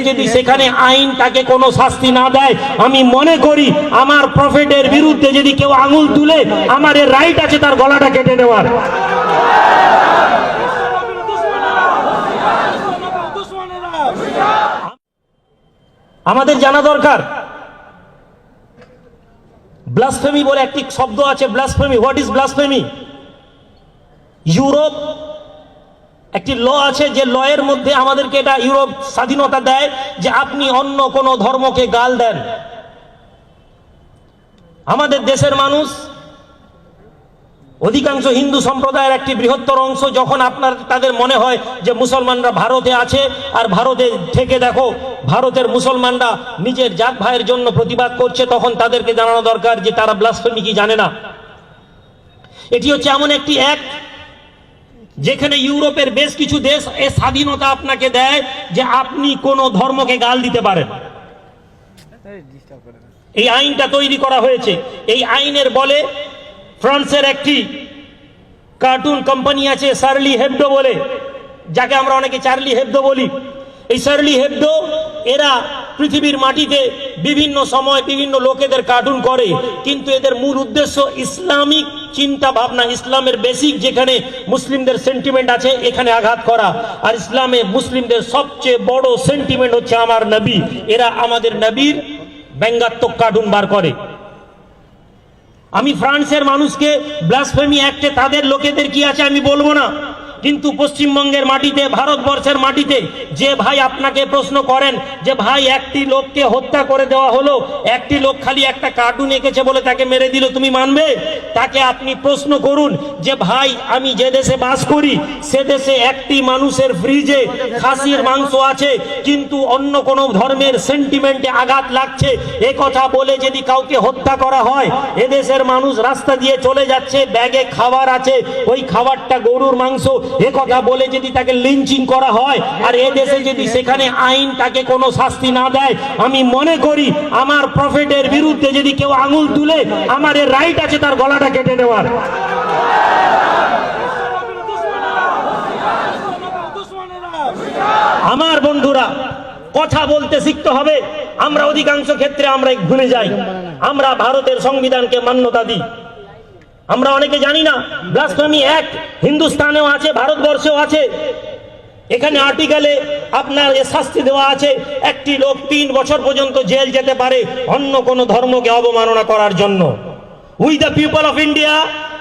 যদি সেখানে আইন তাকে কোনো শাস্তি না দেয়, আমি মনে করি আমার প্রফেটের বিরুদ্ধে যদি কেউ আঙুল তুলে, আমার এর রাইট আছে তার গলাটা কেটে দেওয়ার। আমাদের জানা দরকার ব্লাসফেমি বলে একটি শব্দ আছে। Blasphemy, what is blasphemy? Europe একটি ল আছে, যে ল এর মধ্যে আমাদেরকে এটা ইউরোপ স্বাধীনতা দেয় যে আপনি অন্য কোন ধর্মকে গাল দেন। আমাদের দেশের মানুষ অধিকাংশ হিন্দু সম্প্রদায়ের একটি বৃহত্তর অংশ, যখন তাদের মনে হয় যে মুসলমানরা ভারতে আছে আর ভারতে থেকে দেখো ভারতের মুসলমানরা নিজের জাত ভাইয়ের জন্য প্রতিবাদ করছে, তখন তাদেরকে জানানো দরকার যে তারা ব্লাসফেমি কি জানে না। এটি হচ্ছে এমন একটি অ্যাক্ট যেখানে ইউরোপের বেশ কিছু দেশ এই স্বাধীনতা আপনাকে দেয় যে আপনি কোন ধর্মকে গাল দিতে পারেন। এই আইনটা তৈরি করা হয়েছে। এই আইনের বলে ফ্রান্সের একটি কার্টুন কোম্পানি আছে শার্লি হেবডো বলে, যাকে আমরা অনেকে চার্লি হেবডো বলি। এই শার্লি হেবডো এরা পৃথিবীর মাটিতে বিভিন্ন সময় বিভিন্ন লোকেদের কার্টুন করে, কিন্তু এদের মূল উদ্দেশ্য ইসলামিক চিন্তা ভাবনা, ইসলামের বেসিক যেখানে মুসলিমদের সেন্টিমেন্ট আছে এখানে আঘাত করা। আর ইসলামে মুসলিমদের সবচেয়ে বড় সেন্টিমেন্ট হচ্ছে আমার নবী। এরা আমাদের নবীর ব্যঙ্গাত্মক কার্টুন বার করে। আমি ফ্রান্সের মানুষকে ব্লাসফেমি অ্যাক্টে তাদের লোকেদের কি আছে আমি বলবো না, কিন্তু পশ্চিমবঙ্গের মাটিতে, ভারতবর্ষের মাটিতে যে ভাই আপনাকে প্রশ্ন করেন যে ভাই একটি লোককে হত্যা করে দেওয়া হলো, একটি লোক খালি একটা কার্টুন এঁকেছে বলে তাকে মেরে দিল, তুমি মানবে? তাকে আপনি প্রশ্ন করুন যে ভাই আমি যে দেশে বাস করি সে দেশে একটি মানুষের ফ্রিজে খাসির মাংস আছে, কিন্তু অন্য কোনো ধর্মের সেন্টিমেন্টে আঘাত লাগছে, এ কথা বলে যদি কাউকে হত্যা করা হয়, এদেশের মানুষ রাস্তা দিয়ে চলে যাচ্ছে, ব্যাগে খাবার আছে, ওই খাবারটা গরুর মাংস, এ কথা বলে যদি তাকে লিঞ্চিং করা হয়, আর এ দেশে যদি সেখানে আইন তাকে কোনো শাস্তি না দেয়, আমি মনে করি আমার প্রফেটের বিরুদ্ধে যদি কেউ আঙুল তুলে, আমার এর রাইট আছে তার গলাটা কেটে দেওয়ার। আমার বন্ধুরা, কথা বলতে শিখতে হবে। আমরা অধিকাংশ ক্ষেত্রে আমরা ভুলে যাই। আমরা ভারতের সংবিধানকে মান্যতা দিই, আমরা অনেকে জানি না ব্লাসফেমি অ্যাক্ট হিন্দুস্তানেও আছে, ভারতবর্ষেও আছে। এখানে আর্টিকেলে আপনার শাস্তি দেওয়া আছে, একটি লোক 3 বছর পর্যন্ত জেল যেতে পারে অন্য কোন ধর্মকে অবমাননা করার জন্য। We the people of India,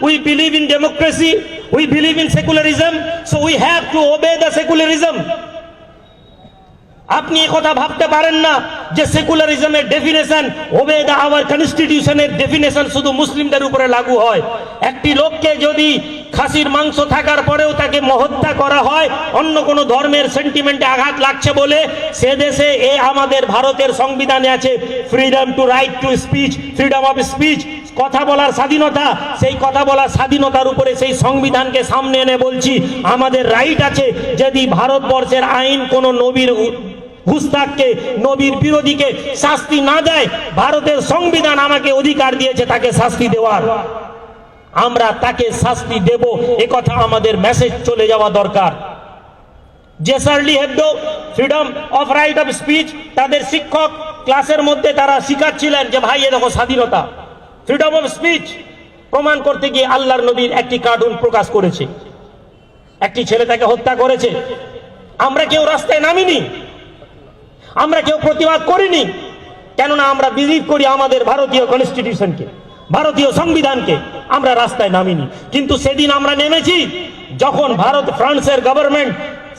we believe in democracy, we believe in secularism, so we have to obey the secularism. আপনি একথা ভাবতে পারেন না যে সেকুলারিজমের ডেফিনেশন, ওবে দ্য আওয়ার কনস্টিটিউশনের ডেফিনেশন শুধু মুসলিমদের উপরে লাগু হয়। একটি লোককে যদি খাসির মাংস থাকার পরেও তাকে হত্যা করা হয় অন্য কোনো ধর্মের সেন্টিমেন্টে আঘাত লাগছে বলে, সে দেশে আমাদের ভারতের সংবিধানে আছে freedom two right to speech, freedom of speech, কথা বলার স্বাধীনতা। সেই কথা বলার স্বাধীনতার উপরে সেই সংবিধানকে সামনে এনে বলছি আমাদের রাইট আছে, যদি ভারতবর্ষের আইন কোনো নবীর হুস্তাককে, নবীর বিরোধীকে শাস্তি না দেয়, ভারতের সংবিধান আমাকে অধিকার দিয়েছে তাকে শাস্তি দেওয়ার, আমরা তাকে শাস্তি দেব। এ কথা আমাদের মেসেজ চলে যাওয়া দরকার। যে Charlie Hebdo freedom of right of speech, তাদের শিক্ষক ক্লাসের মধ্যে তারা শিখাচ্ছিলেন যে ভাই এ দেখো স্বাধীনতা, ফ্রিডম অফ স্পিচ প্রমাণ করতে গিয়ে আল্লাহর নবীর একটি কার্টুন প্রকাশ করেছে, একটি ছেলে তাকে হত্যা করেছে। আমরা কেউ রাস্তায় নামিনি, আমরা কেউ প্রতিবাদ করিনি, কেননা আমরা বিলিভ করি আমাদের ভারতীয় কনস্টিটিউশনকে, ভারতীয় সংবিধানকে। আমরা রাস্তায় নামিনি, কিন্তু সেদিন আমরা নেমেছি যখন ফ্রান্সের গভর্নমেন্ট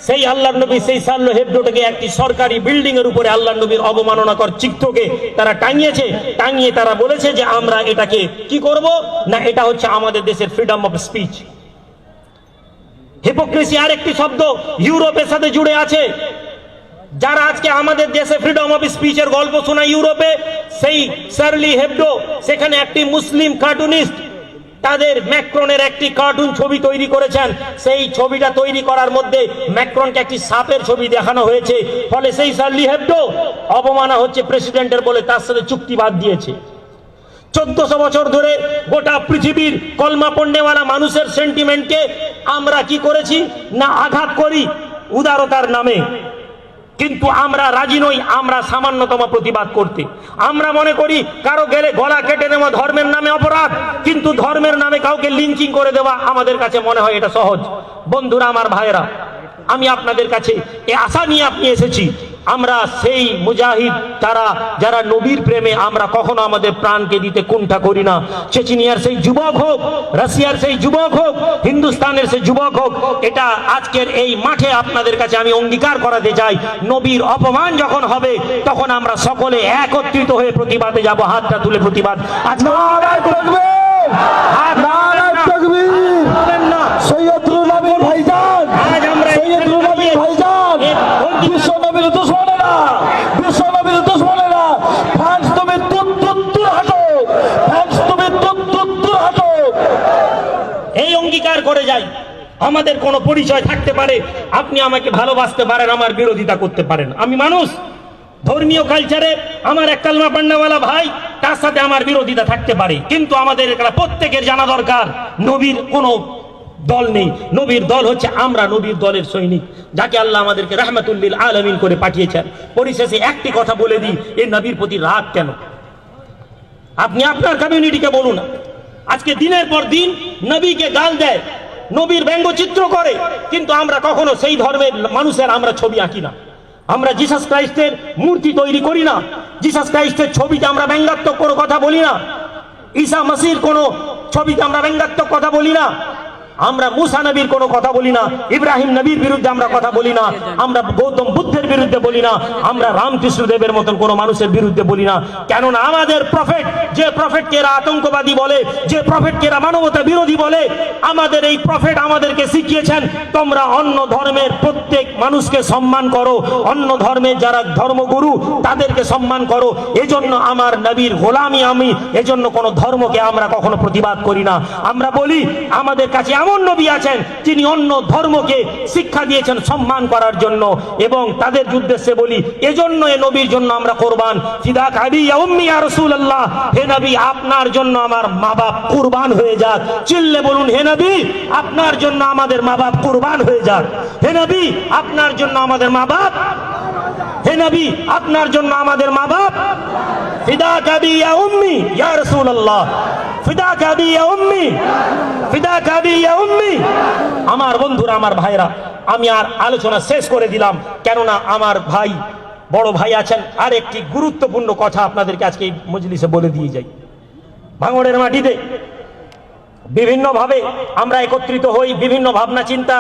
সেই আল্লাহর নবী, সেই শার্লি হেবডোটাকে একটি সরকারি বিল্ডিং এর উপরে আল্লাহর নবীর অবমাননাকর চিত্রকে তারা টাঙিয়েছে। টাঙিয়ে তারা বলেছে যে আমরা এটাকে কি করব না, এটা হচ্ছে আমাদের দেশের ফ্রিডম অফ স্পিচ। হিপোক্রেসি আর একটি শব্দ ইউরোপের সাথে জুড়ে আছে। যারা আজকে আমাদের দেশে ফ্রিডম অফ স্পিচের গল্প শোনায় ইউরোপে, সেই শার্লি হেবডো সেখানে একটি মুসলিম কার্টুনিস্ট তাদের ম্যাক্রনের একটি কার্টুন ছবি তৈরি করেছেন। সেই ছবিটা তৈরি করার মধ্যে ম্যাক্রনকে একটি সাপের ছবি দেখানো হয়েছে, ফলে সেই শার্লি হেবডো অবমাননা হচ্ছে প্রেসিডেন্টের বলে তার সাথে চুক্তি বাদ দিয়েছে। 1400 বছর ধরে গোটা পৃথিবীর কলমা পড়নেওয়ালা মানুষের সেন্টিমেন্টকে আমরা কি করেছি না আঘাত করি উদারতার নামে। কিন্তু আমরা রাজি নই আমরা সামান্যতম প্রতিবাদ করতে। আমরা মনে করি কারো গেলে গলা কেটে নেওয়া ধর্মের নামে অপরাধ, কিন্তু ধর্মের নামে কাউকে লিঞ্চিং করে দেওয়া আমাদের কাছে মনে হয় এটা সহজ। বন্ধুরা আমার ভাইয়েরা, আমি আপনাদের কাছে এই আশা নিয়ে আপনি এসেছি, আমরা সেই মুজাহিদ যারা নবীর প্রেমে আমরা কখনো আমাদের প্রাণকে দিতে কুণ্ঠা করি না। চেচনিয়ার সেই যুবক হোক, রাশিয়ার সেই যুবক হোক, হিন্দুস্তানের সেই যুবক হোক, এটা আজকের এই মাঠে আপনাদের কাছে আমি অঙ্গীকার করাতে চাই, নবীর অপমান যখন হবে তখন আমরা সকলে একত্রিত হয়ে প্রতিবাদে যাব। হাতটা তুলে প্রতিবাদ আজকে করে যাই। আমাদের কোনো পরিচয় থাকতে পারে, আপনি আমাকে ভালোবাসতে পারেন, আমার বিরোধিতা করতে পারেন, আমি মানুষ। ধর্মীয় কালচারে আমার এক কালমা পান্নাওয়ালা ভাই, তার সাথে আমার বিরোধিতা থাকতে পারে, কিন্তু আমাদের প্রত্যেকের জানা দরকার নবীর কোনো দল নেই, নবীর দল হচ্ছে আমরা, নবীর দলের সৈনিক, যাকে আল্লাহ আমাদেরকে রাহমাতুল লিল আলামিন করে পাঠিয়েছেন। পরিশেষে একটি কথা বলে দিই, এই নবীর প্রতি রাগ কেন? আপনি আপনার কমিউনিটিকে বলুন, আজকে দিনের পর দিন নবীকে গাল দেয়, নবীর ব্যঙ্গচিত্র করে, কিন্তু আমরা কখনো সেই ধর্মের মানুষের আমরা ছবি আঁকি না। আমরা জিসাস ক্রাইস্টের মূর্তি তৈরি করি না, জিসাস ক্রাইস্টের ছবিতে আমরা ব্যঙ্গাত্মক কোনো কথা বলি না, ঈসা মসির কোনো ছবিতে আমরা ব্যঙ্গাত্মক কথা বলি না, আমরা মুসা নবীর কোনো কথা বলি না, ইব্রাহিম নবীর বিরুদ্ধে আমরা কথা বলি না, আমরা গৌতম বুদ্ধের বিরুদ্ধে বলি না, আমরা রামকৃষ্ণ দেবের মতন কোনো মানুষের বিরুদ্ধে বলি না। কেননা আমাদের প্রফেট, যে প্রফেটকে এরা আতঙ্কবাদী বলে, যে প্রফেটকে এরা মানবতা বিরোধী বলে, আমাদের এই প্রফেট আমাদেরকে শিখিয়েছেন তোমরা অন্য ধর্মের প্রত্যেক মানুষকে সম্মান করো, অন্য ধর্মের যারা ধর্মগুরু তাদেরকে সম্মান করো। এজন্য আমার নবীর গোলামি আমি, এজন্য কোনো ধর্মকে আমরা কখনো প্রতিবাদ করি না। আমরা বলি আমাদের কাছে এমন নবী আছেন যিনি অন্য ধর্মকে শিক্ষা দিয়েছেন সম্মান করার জন্য, এবং তাদের উদ্দেশ্যে বলি এজন্য এই নবীর জন্য আমরা কুরবান। ফিদাক আবি ইয়া উম্মি ইয়া রাসূলুল্লাহ, হে নবী আপনার জন্য আমার মা বাপ কুরবান হয়ে যাক। চিল্লে বলুন, হে নবী আপনার জন্য আমাদের মা বাপ কুরবান হয়ে যাক। হে নবী আপনার জন্য আমাদের মা বাপ, হে নবী আপনার জন্য আমাদের মা বাপ। ফিদাক আবি ইয়া উম্মি ইয়া রাসূলুল্লাহ, ফিদাক আবি ইয়া উম্মি, ফিদাক আবি ইয়া উম্মি। আমার বন্ধুরা আমার ভাইরা, আমি আর আলোচনা শেষ করে দিলাম, কেননা আমার ভাই বড় ভাই আছেন। আর একটি গুরুত্বপূর্ণ কথা আপনাদেরকে আজকে এই মজলিসে বলে দিয়ে যাই। ভাঙড়ের মাটিতে বিভিন্নভাবে আমরা একত্রিত হই, বিভিন্ন ভাবনা চিন্তা,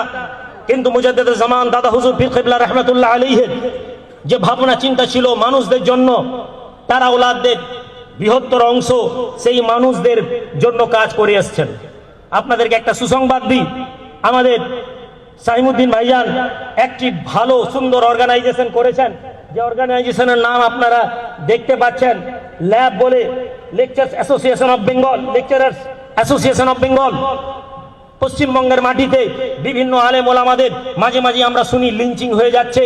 কিন্তু মুজাদ্দিদুল জামান দাদা হুজুর পীর কিবলা রাহমাতুল্লাহ আলাইহি যে ভাবনা চিন্তা ছিল মানুষদের জন্য, তারা ওলাদদের বৃহত্তর অংশ সেই মানুষদের জন্য কাজ করে আসছেন। আপনাদেরকে একটা সুসংবাদ দিই, আমাদের সাইমুদ্দিন ভাইজান একটি ভালো সুন্দর অর্গানাইজেশন করেছেন, যে অর্গানাইজেশনের নাম আপনারা দেখতে পাচ্ছেন, ল্যাব বলে, lectures association of Bengal, lecturers association of Bengal. পশ্চিমবঙ্গের মাটিতে বিভিন্ন আলেম ওলামাদের মাঝে মাঝে আমরা শুনি লিঞ্চিং হয়ে যাচ্ছে।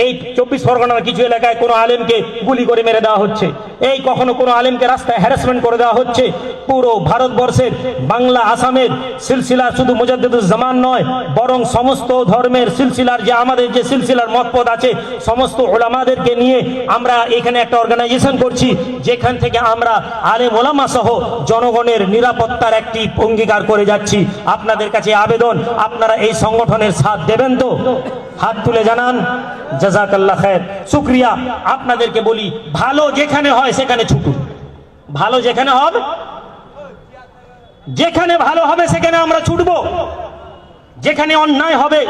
এই 24 পরগনার কিছু এলাকায় কোনো আলেমকে গুলি করে মেরে দেওয়া হচ্ছে, এই কখনো কোনো আলেমকে রাস্তায় হ্যারাসমেন্ট করে দেওয়া হচ্ছে। পুরো ভারতবর্ষের বাংলা আসামের সিলসিলা শুধু মুজাদ্দিদুল জামান নয়, বরং সমস্ত ধর্মের সিলসিলার যে আমাদের যে সিলসিলার মতপদ আছে সমস্ত ওলামাদেরকে নিয়ে আমরা এখানে একটা অর্গানাইজেশন করছি, যেখান থেকে আমরা আলেম ওলামা সহ জনগণের নিরাপত্তার একটি অঙ্গীকার করে যাচ্ছি। আপনাদের কাছে আবেদন, আপনারা এই সংগঠনের সাথ দেবেন তো? হাত তুলে জানান। জাযাকাল্লাহ খায়ের, শুকরিয়া। আপনাদেরকে বলি ভালো যেখানে হয় সেখানে ছুটুন, ভালো যেখানে হবে, যেখানে ভালো হবে সেখানে আমরা ছুটবো। যেখানে অন্যায় হবে,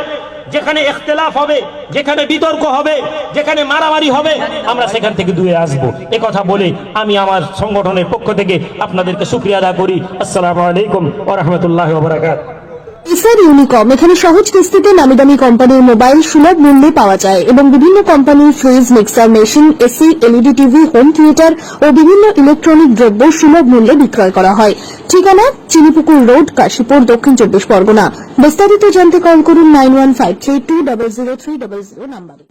যেখানে ইখতিলাফ হবে, যেখানে বিতর্ক হবে, যেখানে মারামারি হবে, আমরা সেখান থেকে দূরে আসবো। এ কথা বলে আমি আমার সংগঠনের পক্ষ থেকে আপনাদেরকে শুকরিয়া আদা করি। আসসালামু আলাইকুম ওয়া রাহমাতুল্লাহি ওয়া বারাকাতুহু। এসআর ইউনিকম, এখানে সহজ কিস্তিতে নামি দামি কোম্পানির মোবাইল সুলভ মূল্যে পাওয়া যায় এবং বিভিন্ন কোম্পানির fridge, mixer machine, AC, LED TV, home theatre ও বিভিন্ন ইলেকট্রনিক দ্রব্য সুলভ মূল্যে বিক্রয় করা হয়। ঠিকানা চিনিপুকুর রোড, কাশীপুর, দক্ষিণ 24 পরগনা। বিস্তারিত জানতে কল করুন 9153200300 নম্বরে।